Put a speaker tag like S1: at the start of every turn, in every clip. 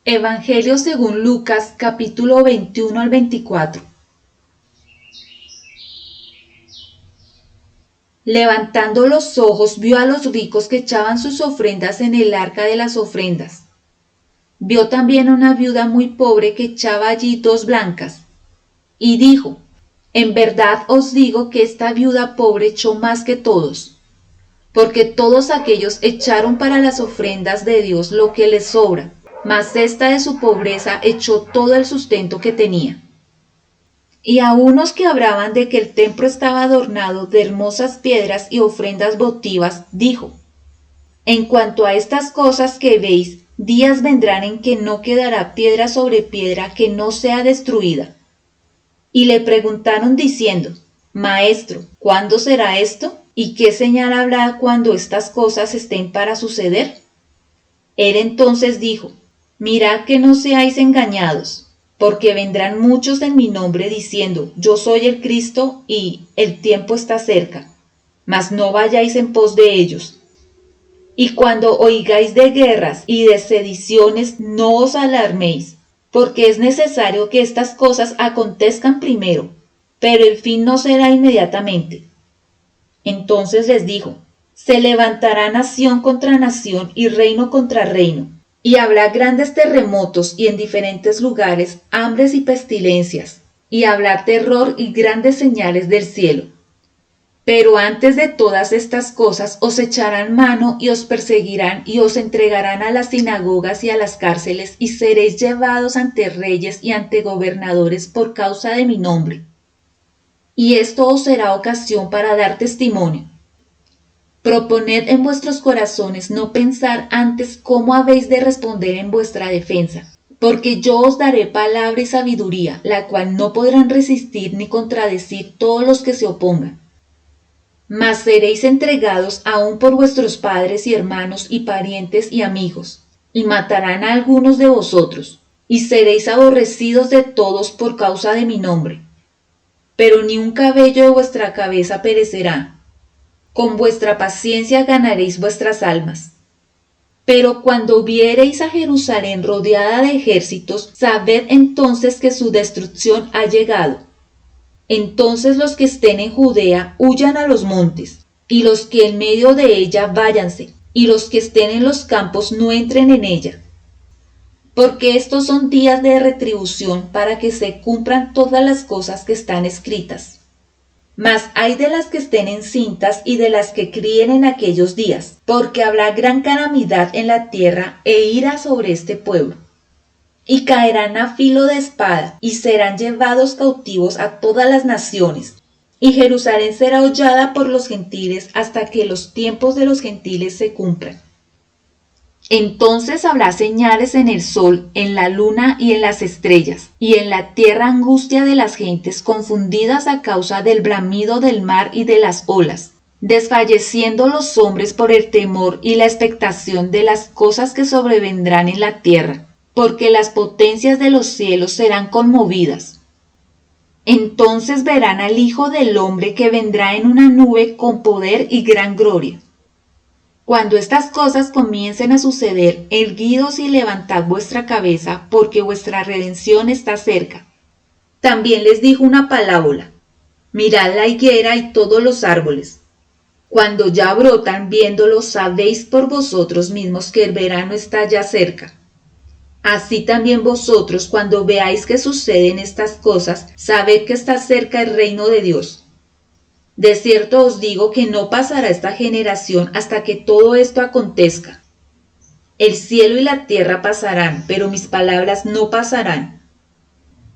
S1: Evangelio según Lucas, capítulo 21 al 24. Levantando los ojos, vio a los ricos que echaban sus ofrendas en el arca de las ofrendas. Vio también a una viuda muy pobre que echaba allí 2 blancas. Y dijo: En verdad os digo que esta viuda pobre echó más que todos, porque todos aquellos echaron para las ofrendas de Dios lo que les sobra, mas esta de su pobreza echó todo el sustento que tenía. Y a unos que hablaban de que el templo estaba adornado de hermosas piedras y ofrendas votivas, dijo: En cuanto a estas cosas que veis, días vendrán en que no quedará piedra sobre piedra que no sea destruida. Y le preguntaron diciendo: Maestro, ¿cuándo será esto? ¿Y qué señal habrá cuando estas cosas estén para suceder? Él entonces dijo: Mirad que no seáis engañados, porque vendrán muchos en mi nombre diciendo: Yo soy el Cristo, y el tiempo está cerca. Mas no vayáis en pos de ellos. Y cuando oigáis de guerras y de sediciones, no os alarméis, porque es necesario que estas cosas acontezcan primero, pero el fin no será inmediatamente. Entonces les dijo: Se levantará nación contra nación y reino contra reino, y habrá grandes terremotos y en diferentes lugares hambres y pestilencias, y habrá terror y grandes señales del cielo. Pero antes de todas estas cosas os echarán mano y os perseguirán y os entregarán a las sinagogas y a las cárceles, y seréis llevados ante reyes y ante gobernadores por causa de mi nombre. Y esto os será ocasión para dar testimonio. Proponed en vuestros corazones no pensar antes cómo habéis de responder en vuestra defensa, porque yo os daré palabra y sabiduría, la cual no podrán resistir ni contradecir todos los que se opongan. Mas seréis entregados aún por vuestros padres y hermanos y parientes y amigos, y matarán a algunos de vosotros, y seréis aborrecidos de todos por causa de mi nombre. Pero ni un cabello de vuestra cabeza perecerá. Con vuestra paciencia ganaréis vuestras almas. Pero cuando viereis a Jerusalén rodeada de ejércitos, sabed entonces que su destrucción ha llegado. Entonces los que estén en Judea huyan a los montes, y los que en medio de ella váyanse, y los que estén en los campos no entren en ella. Porque estos son días de retribución para que se cumplan todas las cosas que están escritas. Mas hay de las que estén encintas y de las que críen en aquellos días, porque habrá gran calamidad en la tierra e ira sobre este pueblo. Y caerán a filo de espada, y serán llevados cautivos a todas las naciones. Y Jerusalén será hollada por los gentiles hasta que los tiempos de los gentiles se cumplan. Entonces habrá señales en el sol, en la luna y en las estrellas, y en la tierra angustia de las gentes confundidas a causa del bramido del mar y de las olas, desfalleciendo los hombres por el temor y la expectación de las cosas que sobrevendrán en la tierra, porque las potencias de los cielos serán conmovidas. Entonces verán al Hijo del Hombre que vendrá en una nube con poder y gran gloria. Cuando estas cosas comiencen a suceder, erguidos y levantad vuestra cabeza, porque vuestra redención está cerca. También les dijo una parábola: Mirad la higuera y todos los árboles. Cuando ya brotan, viéndolos, sabéis por vosotros mismos que el verano está ya cerca. Así también vosotros, cuando veáis que suceden estas cosas, sabed que está cerca el reino de Dios. De cierto os digo que no pasará esta generación hasta que todo esto acontezca. El cielo y la tierra pasarán, pero mis palabras no pasarán.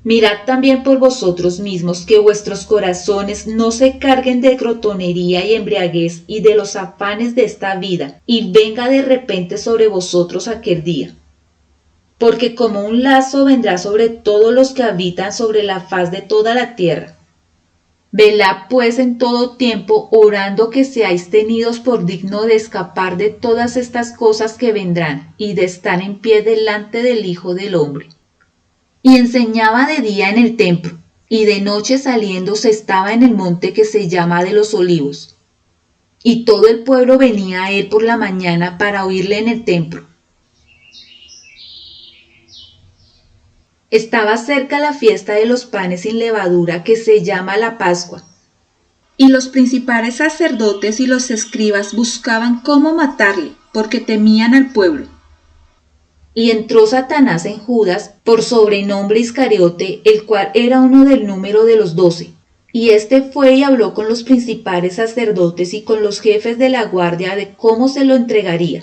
S1: Mirad también por vosotros mismos que vuestros corazones no se carguen de glotonería y embriaguez y de los afanes de esta vida, y venga de repente sobre vosotros aquel día. Porque como un lazo vendrá sobre todos los que habitan sobre la faz de toda la tierra. Velad pues en todo tiempo, orando que seáis tenidos por digno de escapar de todas estas cosas que vendrán, y de estar en pie delante del Hijo del Hombre. Y enseñaba de día en el templo, y de noche saliendo se estaba en el monte que se llama de los Olivos. Y todo el pueblo venía a él por la mañana para oírle en el templo. Estaba cerca la fiesta de los panes sin levadura que se llama la Pascua. Y los principales sacerdotes y los escribas buscaban cómo matarle, porque temían al pueblo. Y entró Satanás en Judas, por sobrenombre Iscariote, el cual era uno del número de los 12. Y éste fue y habló con los principales sacerdotes y con los jefes de la guardia de cómo se lo entregaría.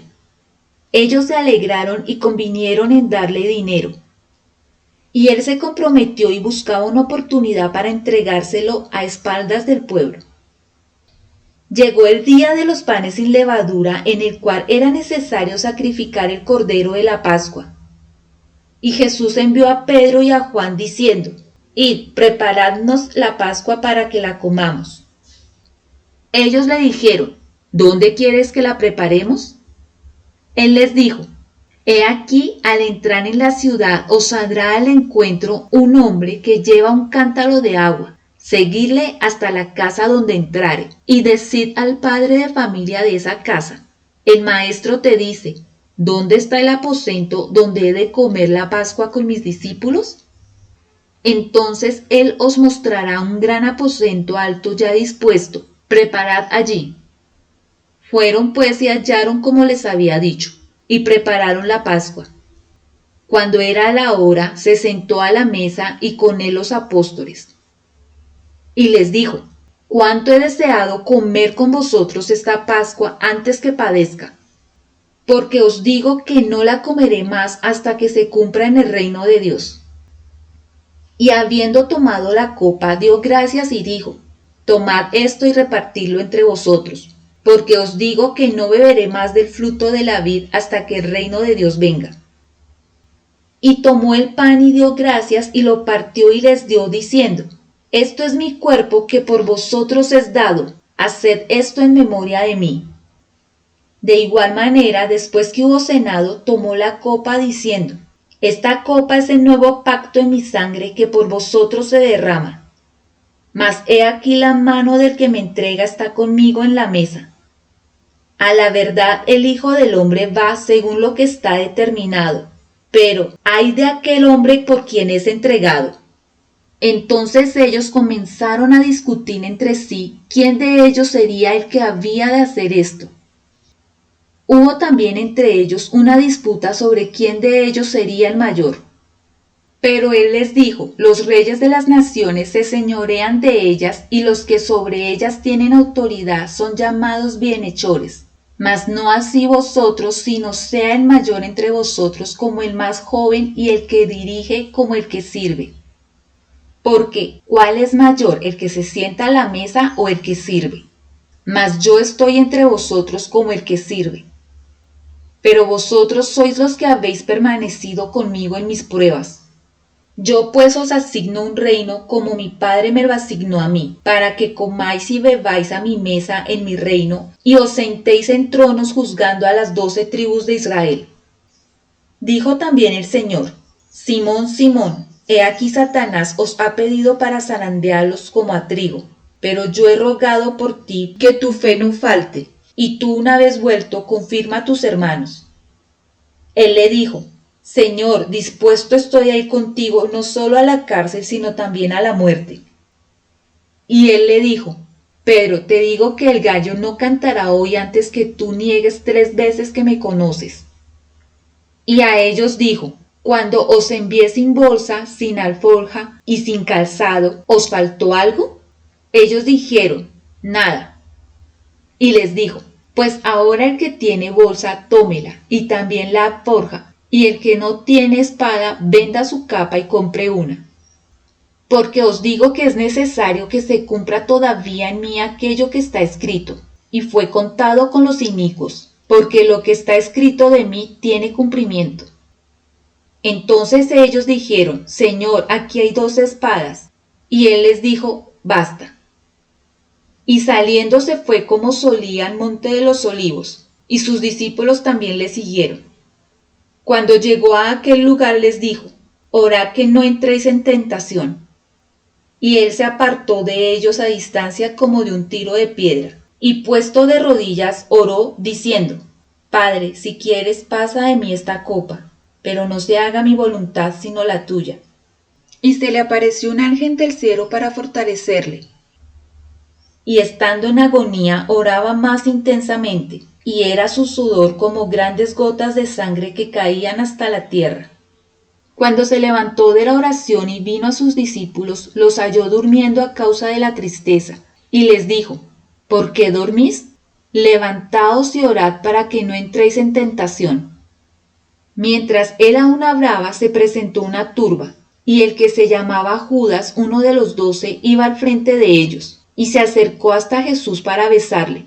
S1: Ellos se alegraron y convinieron en darle dinero. Y él se comprometió y buscaba una oportunidad para entregárselo a espaldas del pueblo. Llegó el día de los panes sin levadura, en el cual era necesario sacrificar el cordero de la Pascua. Y Jesús envió a Pedro y a Juan diciendo: Id, preparadnos la Pascua para que la comamos. Ellos le dijeron: ¿Dónde quieres que la preparemos? Él les dijo: He aquí, al entrar en la ciudad os saldrá al encuentro un hombre que lleva un cántaro de agua. Seguidle hasta la casa donde entrare, y decid al padre de familia de esa casa: El maestro te dice, ¿dónde está el aposento donde he de comer la Pascua con mis discípulos? Entonces él os mostrará un gran aposento alto ya dispuesto, preparad allí. Fueron pues y hallaron como les había dicho, y prepararon la Pascua. Cuando era la hora, se sentó a la mesa y con él los apóstoles. Y les dijo: Cuánto he deseado comer con vosotros esta Pascua antes que padezca, porque os digo que no la comeré más hasta que se cumpla en el reino de Dios. Y habiendo tomado la copa, dio gracias y dijo: Tomad esto y repartidlo entre vosotros, porque os digo que no beberé más del fruto de la vid hasta que el reino de Dios venga. Y tomó el pan y dio gracias y lo partió y les dio diciendo: Esto es mi cuerpo que por vosotros es dado, haced esto en memoria de mí. De igual manera, después que hubo cenado, tomó la copa diciendo: Esta copa es el nuevo pacto en mi sangre que por vosotros se derrama. Mas he aquí la mano del que me entrega está conmigo en la mesa. A la verdad, el Hijo del Hombre va según lo que está determinado, pero ay de aquel hombre por quien es entregado. Entonces ellos comenzaron a discutir entre sí quién de ellos sería el que había de hacer esto. Hubo también entre ellos una disputa sobre quién de ellos sería el mayor. Pero él les dijo: Los reyes de las naciones se señorean de ellas, y los que sobre ellas tienen autoridad son llamados bienhechores. Mas no así vosotros, sino sea el mayor entre vosotros como el más joven, y el que dirige como el que sirve. Porque, ¿cuál es mayor, el que se sienta a la mesa o el que sirve? Mas yo estoy entre vosotros como el que sirve. Pero vosotros sois los que habéis permanecido conmigo en mis pruebas. Yo pues os asigno un reino como mi Padre me lo asignó a mí, para que comáis y bebáis a mi mesa en mi reino, y os sentéis en tronos juzgando a las 12 tribus de Israel. Dijo también el Señor: Simón, Simón, he aquí Satanás os ha pedido para zarandearlos como a trigo, pero yo he rogado por ti que tu fe no falte, y tú una vez vuelto confirma a tus hermanos. Él le dijo: Señor, dispuesto estoy a ir contigo no solo a la cárcel, sino también a la muerte. Y él le dijo: Pedro, te digo que el gallo no cantará hoy antes que tú niegues 3 veces que me conoces. Y a ellos dijo: Cuando os envié sin bolsa, sin alforja y sin calzado, ¿os faltó algo? Ellos dijeron: Nada. Y les dijo: Pues ahora el que tiene bolsa, tómela, y también la alforja, y el que no tiene espada, venda su capa y compre una. Porque os digo que es necesario que se cumpla todavía en mí aquello que está escrito, y fue contado con los inicuos, porque lo que está escrito de mí tiene cumplimiento. Entonces ellos dijeron: Señor, aquí hay 2 espadas. Y él les dijo: Basta. Y saliendo se fue como solía al monte de los olivos, y sus discípulos también le siguieron. Cuando llegó a aquel lugar les dijo: Orad que no entréis en tentación. Y él se apartó de ellos a distancia como de un tiro de piedra, y puesto de rodillas oró, diciendo: Padre, si quieres, pasa de mí esta copa, pero no se haga mi voluntad sino la tuya. y se le apareció un ángel del cielo para fortalecerle. Y estando en agonía oraba más intensamente, y era su sudor como grandes gotas de sangre que caían hasta la tierra. Cuando se levantó de la oración y vino a sus discípulos, los halló durmiendo a causa de la tristeza, y les dijo: ¿Por qué dormís? Levantaos y orad para que no entréis en tentación. Mientras él aún hablaba, se presentó una turba, y el que se llamaba Judas, uno de los 12, iba al frente de ellos, y se acercó hasta Jesús para besarle.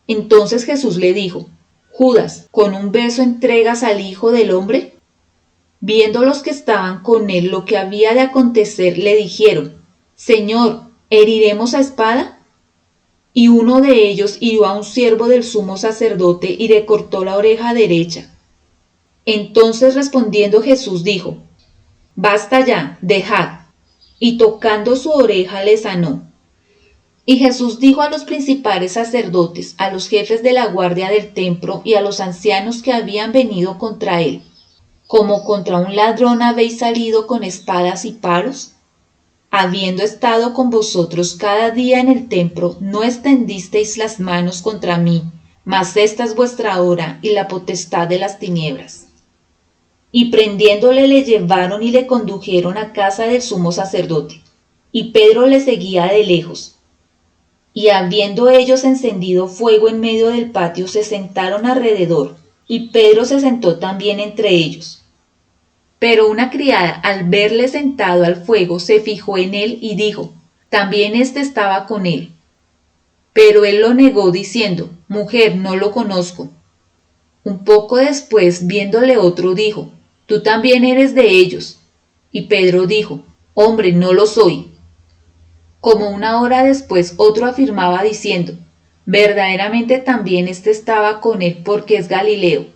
S1: Entonces Jesús le dijo: Judas, ¿con un beso entregas al Hijo del Hombre? Viendo los que estaban con él lo que había de acontecer, le dijeron: Señor, ¿heriremos a espada? Y uno de ellos hirió a un siervo del sumo sacerdote y le cortó la oreja derecha. Entonces respondiendo Jesús dijo: Basta ya, dejad. Y tocando su oreja le sanó. Y Jesús dijo a los principales sacerdotes, a los jefes de la guardia del templo y a los ancianos que habían venido contra él: ¿Como contra un ladrón habéis salido con espadas y palos? Habiendo estado con vosotros cada día en el templo, no extendisteis las manos contra mí, mas esta es vuestra hora y la potestad de las tinieblas. Y prendiéndole le llevaron y le condujeron a casa del sumo sacerdote, y Pedro le seguía de lejos. Y habiendo ellos encendido fuego en medio del patio, se sentaron alrededor, y Pedro se sentó también entre ellos. Pero una criada, al verle sentado al fuego, se fijó en él y dijo: También éste estaba con él. Pero él lo negó diciendo: Mujer, no lo conozco. Un poco después, viéndole otro, dijo: Tú también eres de ellos. Y Pedro dijo: Hombre, no lo soy. Como una hora después, otro afirmaba diciendo: Verdaderamente también éste estaba con él, porque es Galileo.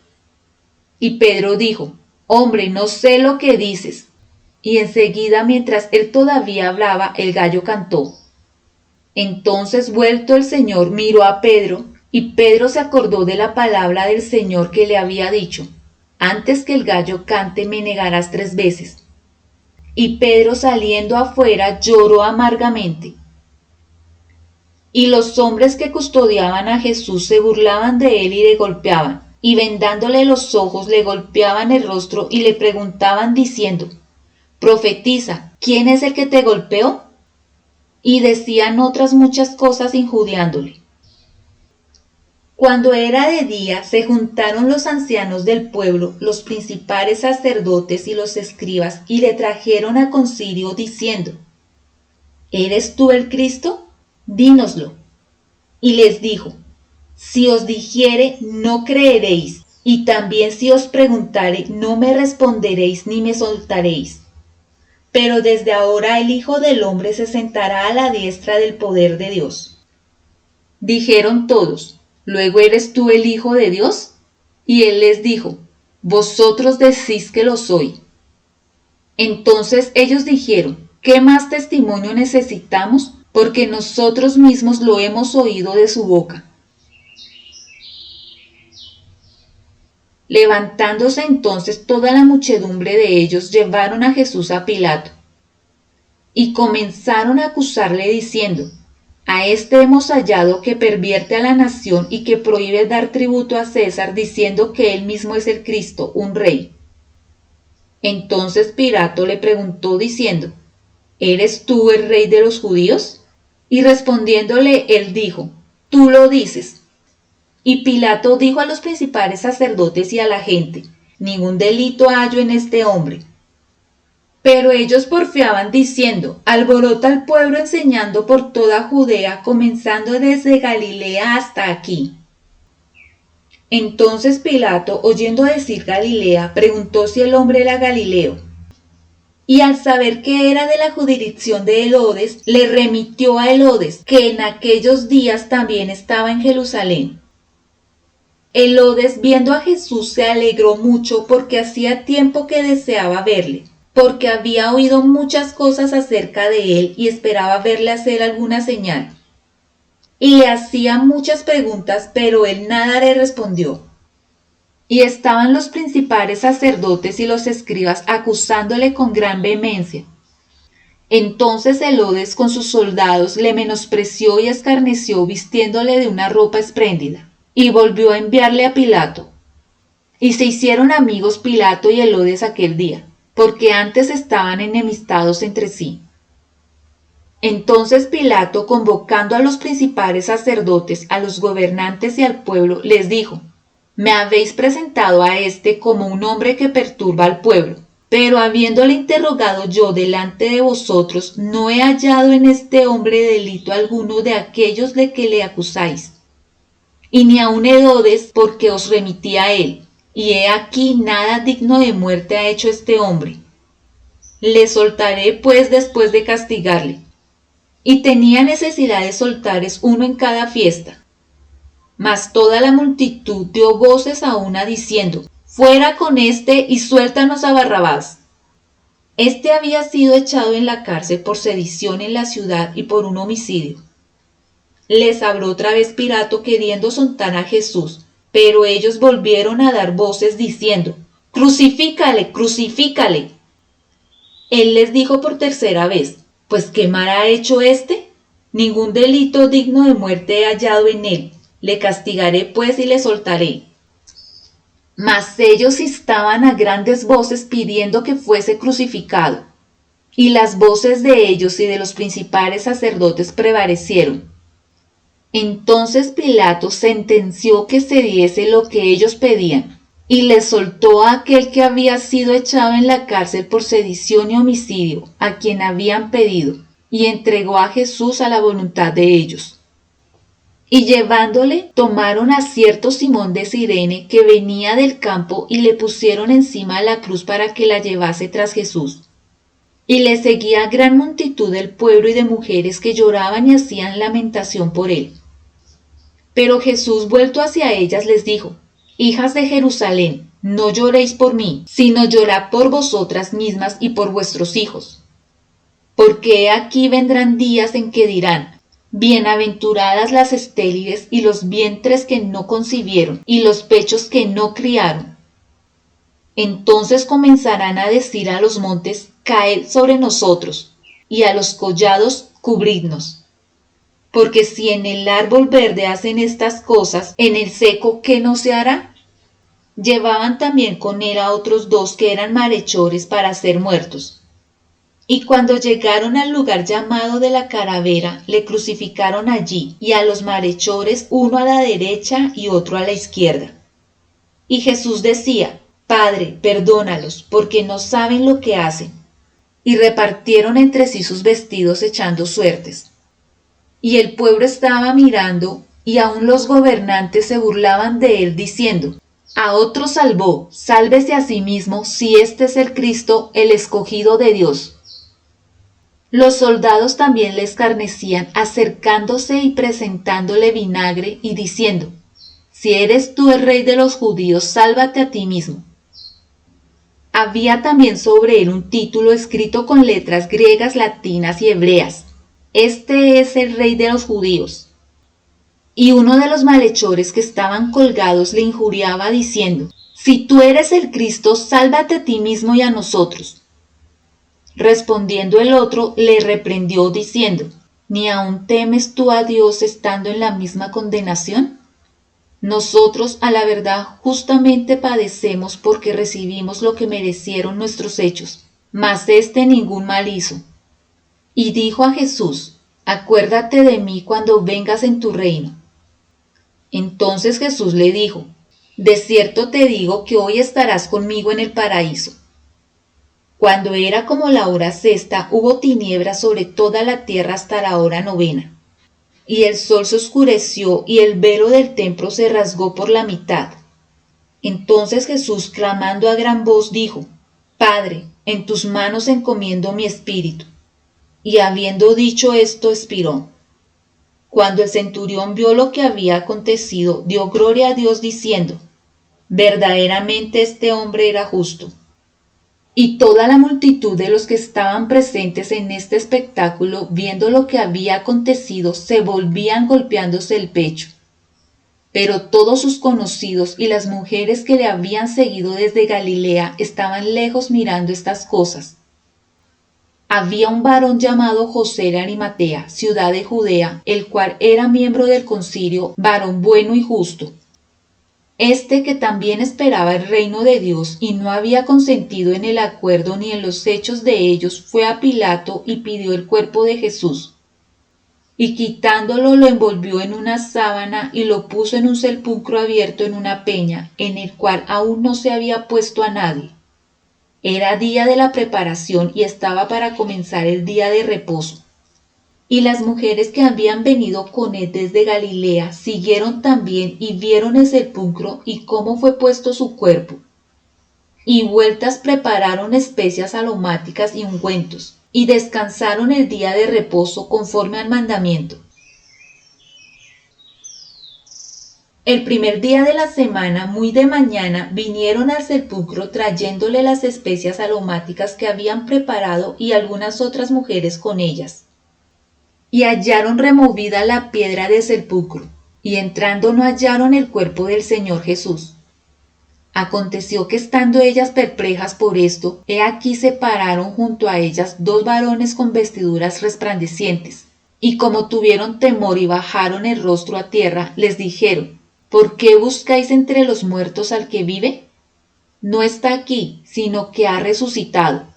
S1: Y Pedro dijo: Hombre, no sé lo que dices. Y enseguida, mientras él todavía hablaba, el gallo cantó. Entonces, vuelto el Señor, miró a Pedro, y Pedro se acordó de la palabra del Señor que le había dicho: Antes que el gallo cante, me negarás 3 veces. Y Pedro, saliendo afuera, lloró amargamente. Y los hombres que custodiaban a Jesús se burlaban de él y le golpeaban, y vendándole los ojos le golpeaban el rostro y le preguntaban diciendo: Profetiza, ¿quién es el que te golpeó? Y decían otras muchas cosas injuriándole. Cuando era de día, se juntaron los ancianos del pueblo, los principales sacerdotes y los escribas, y le trajeron a concilio diciendo: ¿Eres tú el Cristo? Dínoslo. Y les dijo: Si os dijere, no creeréis, y también si os preguntare, no me responderéis ni me soltaréis. Pero desde ahora el Hijo del Hombre se sentará a la diestra del poder de Dios. Dijeron todos: ¿Luego eres tú el Hijo de Dios? Y él les dijo: Vosotros decís que lo soy. Entonces ellos dijeron: ¿Qué más testimonio necesitamos? Porque nosotros mismos lo hemos oído de su boca. Levantándose entonces toda la muchedumbre de ellos, llevaron a Jesús a Pilato. Y comenzaron a acusarle diciendo: A este hemos hallado que pervierte a la nación y que prohíbe dar tributo a César, diciendo que él mismo es el Cristo, un rey. Entonces Pilato le preguntó diciendo: ¿Eres tú el rey de los judíos? Y respondiéndole él dijo: Tú lo dices. Y Pilato dijo a los principales sacerdotes y a la gente: Ningún delito hallo en este hombre. Pero ellos porfiaban diciendo: Alborota al pueblo enseñando por toda Judea, comenzando desde Galilea hasta aquí. Entonces Pilato, oyendo decir Galilea, preguntó si el hombre era Galileo. Y al saber que era de la jurisdicción de Herodes, le remitió a Herodes, que en aquellos días también estaba en Jerusalén. Herodes, viendo a Jesús, se alegró mucho porque hacía tiempo que deseaba verle, porque había oído muchas cosas acerca de él y esperaba verle hacer alguna señal. Y le hacía muchas preguntas, pero él nada le respondió. Y estaban los principales sacerdotes y los escribas acusándole con gran vehemencia. Entonces Herodes con sus soldados le menospreció y escarneció vistiéndole de una ropa espléndida, y volvió a enviarle a Pilato. Y se hicieron amigos Pilato y Herodes aquel día, porque antes estaban enemistados entre sí. Entonces Pilato, convocando a los principales sacerdotes, a los gobernantes y al pueblo, les dijo: Me habéis presentado a este como un hombre que perturba al pueblo, pero habiéndole interrogado yo delante de vosotros, no he hallado en este hombre delito alguno de aquellos de que le acusáis. Y ni aun Herodes, porque os remití a él, y he aquí nada digno de muerte ha hecho este hombre. Le soltaré pues después de castigarle. Y tenía necesidad de soltares uno en cada fiesta. Mas toda la multitud dio voces a una diciendo: Fuera con éste y suéltanos a Barrabás. Este había sido echado en la cárcel por sedición en la ciudad y por un homicidio. Les habló otra vez Pilato queriendo soltar a Jesús, pero ellos volvieron a dar voces diciendo: Crucifícale, crucifícale. Él les dijo por tercera vez: Pues ¿qué mal ha hecho éste? Ningún delito digno de muerte he hallado en él. Le castigaré pues y le soltaré. Mas ellos instaban a grandes voces pidiendo que fuese crucificado. Y las voces de ellos y de los principales sacerdotes prevalecieron. Entonces Pilato sentenció que se diese lo que ellos pedían, y les soltó a aquel que había sido echado en la cárcel por sedición y homicidio, a quien habían pedido, y entregó a Jesús a la voluntad de ellos. Y llevándole, tomaron a cierto Simón de Cirene que venía del campo y le pusieron encima la cruz para que la llevase tras Jesús. Y le seguía gran multitud del pueblo y de mujeres que lloraban y hacían lamentación por él. Pero Jesús, vuelto hacia ellas, les dijo: Hijas de Jerusalén, no lloréis por mí, sino llorad por vosotras mismas y por vuestros hijos. Porque he aquí vendrán días en que dirán: Bienaventuradas las estériles y los vientres que no concibieron y los pechos que no criaron. Entonces comenzarán a decir a los montes: Caed sobre nosotros, y a los collados: Cubridnos. Porque si en el árbol verde hacen estas cosas, en el seco, ¿qué no se hará? Llevaban también con él a otros dos que eran malhechores para ser muertos. Y cuando llegaron al lugar llamado de la Calavera, le crucificaron allí, y a los malhechores uno a la derecha y otro a la izquierda. Y Jesús decía: Padre, perdónalos, porque no saben lo que hacen. Y repartieron entre sí sus vestidos echando suertes. Y el pueblo estaba mirando, y aun los gobernantes se burlaban de él, diciendo: A otro salvó, sálvese a sí mismo, si este es el Cristo, el escogido de Dios. Los soldados también le escarnecían, acercándose y presentándole vinagre, y diciendo: Si eres tú el rey de los judíos, sálvate a ti mismo. Había también sobre él un título escrito con letras griegas, latinas y hebreas: Este es el rey de los judíos. Y uno de los malhechores que estaban colgados le injuriaba diciendo: Si tú eres el Cristo, sálvate a ti mismo y a nosotros. Respondiendo el otro, le reprendió diciendo: ¿Ni aun temes tú a Dios estando en la misma condenación? Nosotros, a la verdad, justamente padecemos porque recibimos lo que merecieron nuestros hechos, mas éste ningún mal hizo. Y dijo a Jesús: Acuérdate de mí cuando vengas en tu reino. Entonces Jesús le dijo: De cierto te digo que hoy estarás conmigo en el paraíso. Cuando era como la hora sexta, hubo tinieblas sobre toda la tierra hasta la hora novena. Y el sol se oscureció y el velo del templo se rasgó por la mitad. Entonces Jesús, clamando a gran voz, dijo: Padre, en tus manos encomiendo mi espíritu. Y habiendo dicho esto, expiró. Cuando el centurión vio lo que había acontecido, dio gloria a Dios diciendo: Verdaderamente este hombre era justo. Y toda la multitud de los que estaban presentes en este espectáculo, viendo lo que había acontecido, se volvían golpeándose el pecho. Pero todos sus conocidos y las mujeres que le habían seguido desde Galilea estaban lejos mirando estas cosas. Había un varón llamado José de Arimatea, ciudad de Judea, el cual era miembro del concilio, varón bueno y justo. Este que también esperaba el reino de Dios y no había consentido en el acuerdo ni en los hechos de ellos, fue a Pilato y pidió el cuerpo de Jesús. Y quitándolo lo envolvió en una sábana y lo puso en un sepulcro abierto en una peña, en el cual aún no se había puesto a nadie. Era día de la preparación y estaba para comenzar el día de reposo. Y las mujeres que habían venido con él desde Galilea siguieron también y vieron el sepulcro y cómo fue puesto su cuerpo. Y vueltas prepararon especias aromáticas y ungüentos, y descansaron el día de reposo conforme al mandamiento. El primer día de la semana, muy de mañana, vinieron al sepulcro trayéndole las especias aromáticas que habían preparado y algunas otras mujeres con ellas. Y hallaron removida la piedra del sepulcro, y entrando no hallaron el cuerpo del Señor Jesús. Aconteció que estando ellas perplejas por esto, he aquí se pararon junto a ellas dos varones con vestiduras resplandecientes, y como tuvieron temor y bajaron el rostro a tierra, les dijeron: ¿Por qué buscáis entre los muertos al que vive? No está aquí, sino que ha resucitado.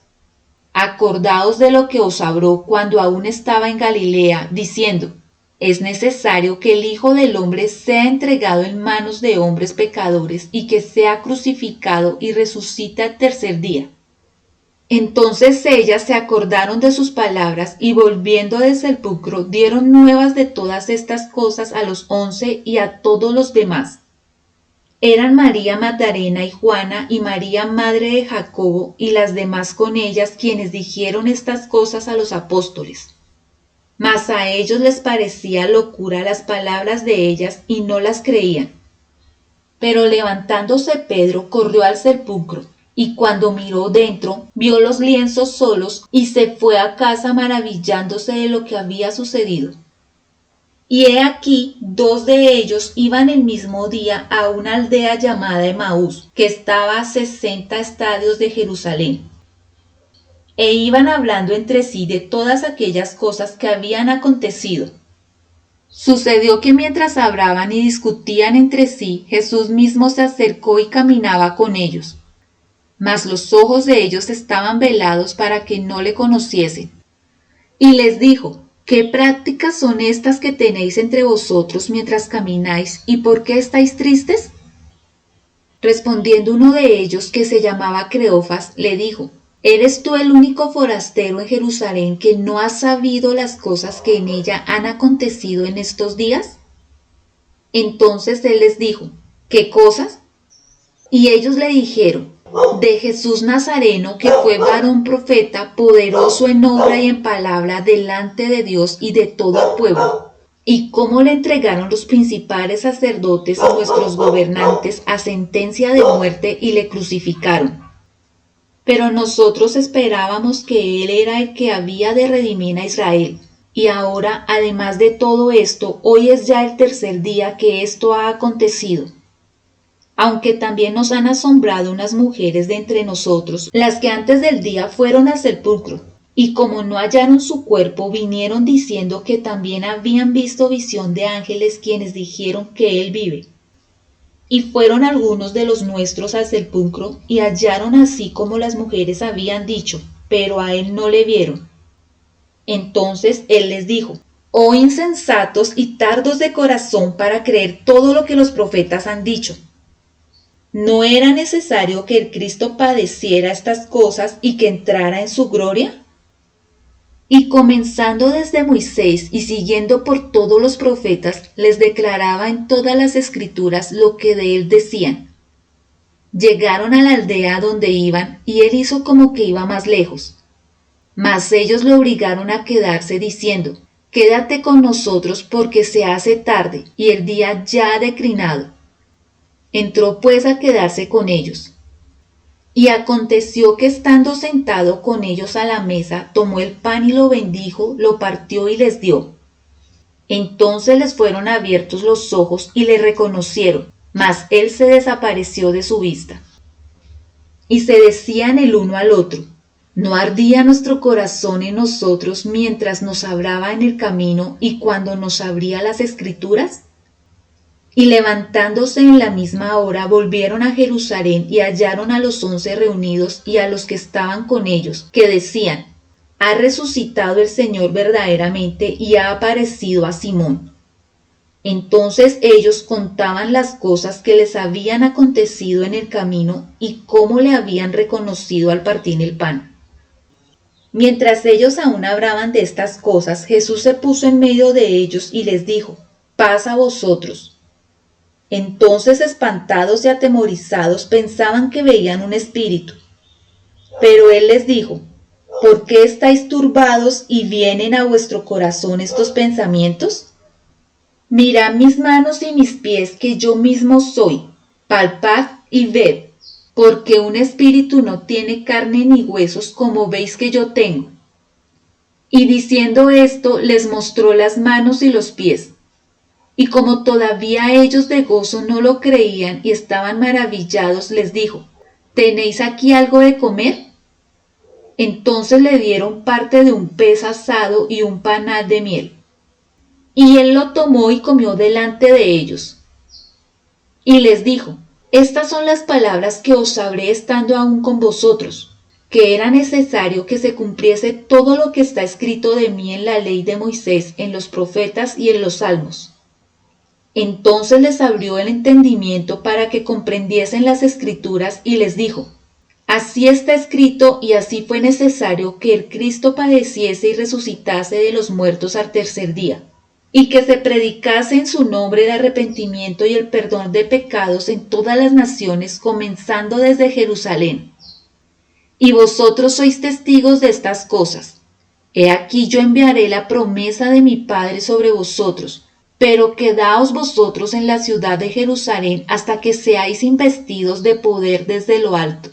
S1: Acordaos de lo que os habló cuando aún estaba en Galilea, diciendo: es necesario que el Hijo del Hombre sea entregado en manos de hombres pecadores y que sea crucificado y resucite al tercer día. Entonces ellas se acordaron de sus palabras y volviendo del sepulcro dieron nuevas de todas estas cosas a los 11 y a todos los demás. Eran María Magdalena y Juana y María madre de Jacobo y las demás con ellas quienes dijeron estas cosas a los apóstoles. Mas a ellos les parecía locura las palabras de ellas y no las creían. Pero levantándose Pedro corrió al sepulcro y cuando miró dentro vio los lienzos solos y se fue a casa maravillándose de lo que había sucedido. Y he aquí, dos de ellos iban el mismo día a una aldea llamada Emaús, que estaba a 60 estadios de Jerusalén. E iban hablando entre sí de todas aquellas cosas que habían acontecido. Sucedió que mientras hablaban y discutían entre sí, Jesús mismo se acercó y caminaba con ellos. Mas los ojos de ellos estaban velados para que no le conociesen. Y les dijo: ¿qué prácticas son estas que tenéis entre vosotros mientras camináis, y por qué estáis tristes? Respondiendo uno de ellos, que se llamaba Cleofas, le dijo: ¿eres tú el único forastero en Jerusalén que no has sabido las cosas que en ella han acontecido en estos días? Entonces él les dijo: ¿qué cosas? Y ellos le dijeron: de Jesús Nazareno, que fue varón profeta, poderoso en obra y en palabra delante de Dios y de todo el pueblo, y cómo le entregaron los principales sacerdotes y nuestros gobernantes a sentencia de muerte y le crucificaron. Pero nosotros esperábamos que Él era el que había de redimir a Israel. Y ahora, además de todo esto, hoy es ya el tercer día que esto ha acontecido. Aunque también nos han asombrado unas mujeres de entre nosotros, las que antes del día fueron al sepulcro, y como no hallaron su cuerpo, vinieron diciendo que también habían visto visión de ángeles quienes dijeron que Él vive. Y fueron algunos de los nuestros al sepulcro y hallaron así como las mujeres habían dicho, pero a él no le vieron. Entonces él les dijo: oh insensatos y tardos de corazón para creer todo lo que los profetas han dicho. ¿No era necesario que el Cristo padeciera estas cosas y que entrara en su gloria? Y comenzando desde Moisés y siguiendo por todos los profetas, les declaraba en todas las escrituras lo que de él decían. Llegaron a la aldea donde iban, y él hizo como que iba más lejos. Mas ellos le obligaron a quedarse diciendo: quédate con nosotros porque se hace tarde, y el día ya ha declinado. Entró pues a quedarse con ellos. Y aconteció que estando sentado con ellos a la mesa, tomó el pan y lo bendijo, lo partió y les dio. Entonces les fueron abiertos los ojos y le reconocieron, mas él se desapareció de su vista. Y se decían el uno al otro: ¿No ardía nuestro corazón en nosotros mientras nos hablaba en el camino y cuando nos abría las Escrituras? Y levantándose en la misma hora volvieron a Jerusalén y hallaron a los 11 reunidos y a los que estaban con ellos, que decían: ha resucitado el Señor verdaderamente y ha aparecido a Simón. Entonces ellos contaban las cosas que les habían acontecido en el camino y cómo le habían reconocido al partir el pan. Mientras ellos aún hablaban de estas cosas, Jesús se puso en medio de ellos y les dijo: paz a vosotros. Entonces, espantados y atemorizados, pensaban que veían un espíritu. Pero él les dijo: ¿por qué estáis turbados y vienen a vuestro corazón estos pensamientos? Mirad mis manos y mis pies, que yo mismo soy. Palpad y ved, porque un espíritu no tiene carne ni huesos como veis que yo tengo. Y diciendo esto, les mostró las manos y los pies. Y como todavía ellos de gozo no lo creían y estaban maravillados, les dijo: ¿tenéis aquí algo de comer? Entonces le dieron parte de un pez asado y un panal de miel. Y él lo tomó y comió delante de ellos. Y les dijo: estas son las palabras que os hablé estando aún con vosotros, que era necesario que se cumpliese todo lo que está escrito de mí en la ley de Moisés, en los profetas y en los salmos. Entonces les abrió el entendimiento para que comprendiesen las Escrituras y les dijo: así está escrito y así fue necesario que el Cristo padeciese y resucitase de los muertos al tercer día, y que se predicase en su nombre el arrepentimiento y el perdón de pecados en todas las naciones, comenzando desde Jerusalén. Y vosotros sois testigos de estas cosas. He aquí yo enviaré la promesa de mi Padre sobre vosotros, pero quedaos vosotros en la ciudad de Jerusalén hasta que seáis investidos de poder desde lo alto.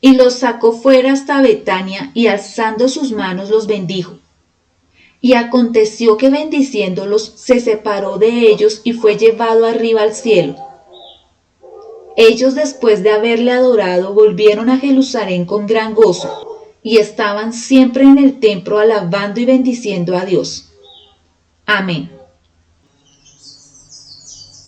S1: Y los sacó fuera hasta Betania, y alzando sus manos los bendijo. Y aconteció que bendiciéndolos se separó de ellos y fue llevado arriba al cielo. Ellos, después de haberle adorado, volvieron a Jerusalén con gran gozo, y estaban siempre en el templo alabando y bendiciendo a Dios. Amén.